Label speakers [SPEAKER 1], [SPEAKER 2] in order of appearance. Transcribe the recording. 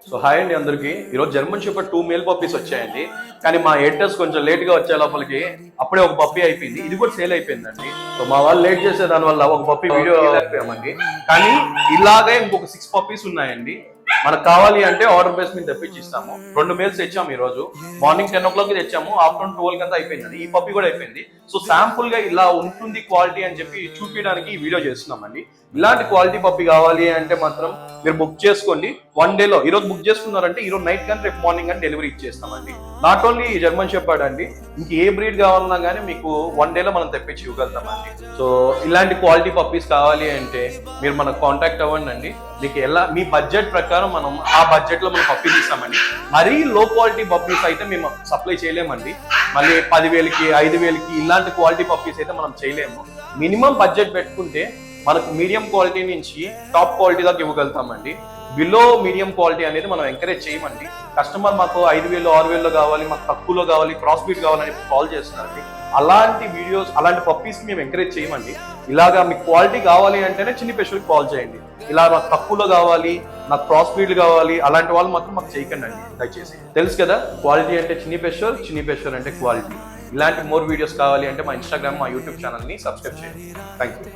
[SPEAKER 1] So hi అండి అందరికి. ఈరోజు జర్మన్ షెపర్డ్ 2 మేల్ పప్పీస్ వచ్చాయండి. కానీ మా ఎడిటర్స్ కొంచెం లేట్ గా వచ్చే లోపలికి అప్పుడే ఒక పప్పీ అయిపోయింది. ఇది కూడా సేల్ అయిపోయిందండి. సో మా వాళ్ళు లేట్ చేసే దాని వల్ల ఒక పప్పీ వీడియో అయిపోయామండి. కానీ ఇలాగే ఇంకొక 6 పప్పీస్ ఉన్నాయండి. మనకు కావాలి అంటే ఆర్డర్ బేస్ మీద తెప్పించి ఇస్తాము. 2 మేల్స్ తెచ్చాము ఈ రోజు. మార్నింగ్ 10 o'clock తెచ్చాము, ఆఫ్టర్నూన్ 12 కంతా అయిపోయింది. ఈ పప్పీ కూడా అయిపోయింది. సో శాంపుల్ గా ఇలా ఉంటుంది క్వాలిటీ అని చెప్పి చూపించడానికి ఈ వీడియో చేస్తున్నామండి. ఇలాంటి క్వాలిటీ పప్పీ కావాలి అంటే మాత్రం మీరు బుక్ చేసుకోండి. 1 డేలో ఈరోజు బుక్ చేసుకున్నారంటే ఈరోజు నైట్ కానీ రేపు మార్నింగ్ కానీ డెలివరీ ఇచ్చేస్తామండి. నాట్ ఓన్లీ జర్మన్ షెపర్డ్ అండి, ఇంక ఏ బ్రీడ్ కావాలన్నా కానీ మీకు 1 డేలో మనం తెప్పించి ఇవ్వగలుగుతామండి. సో ఇలాంటి క్వాలిటీ పప్పీస్ కావాలి అంటే మీరు మనకు కాంటాక్ట్ అవ్వండి అండి. మీకు ఎలా మీ బడ్జెట్ ప్రకారం మనం ఆ బడ్జెట్ లో మనం పప్పీస్ ఇస్తామండి. మరీ లో క్వాలిటీ పప్పీస్ అయితే మేము సప్లై చేయలేమండి. మళ్ళీ 10,000కి 5,000కి ఇలాంటి క్వాలిటీ పప్పీస్ అయితే మనం చేయలేము. మినిమం బడ్జెట్ పెట్టుకుంటే మనకు మీడియం క్వాలిటీ నుంచి టాప్ క్వాలిటీ దాకా ఇవ్వగలుగుతామండి. బిలో మీడియం క్వాలిటీ అనేది మనం ఎంకరేజ్ చేయమండి. కస్టమర్ మాకు 5,000 6,000 కావాలి, మాకు తక్కువలో కావాలి, క్రాస్ బీట్ కావాలని కాల్ చేస్తున్నారండి. అలాంటి వీడియోస్ అలాంటి పప్పీస్ మేము ఎంకరేజ్ చేయమండి. ఇలాగా మీకు క్వాలిటీ కావాలి అంటేనే చిన్ని పెషల్కి కాల్ చేయండి. ఇలా నాకు తక్కువలో కావాలి, నాకు క్రాస్ బీడ్ కావాలి, అలాంటి వాళ్ళు మాత్రం మాకు చేయకండి అండి దయచేసి. తెలుసు కదా, క్వాలిటీ అంటే చిన్ని పెషర్ అంటే క్వాలిటీ. ఇలాంటి మోర్ వీడియోస్ కావాలి అంటే మా ఇన్స్టాగ్రామ్, మా యూట్యూబ్ ఛానల్ని సబ్స్క్రైబ్ చేయండి. Thank you.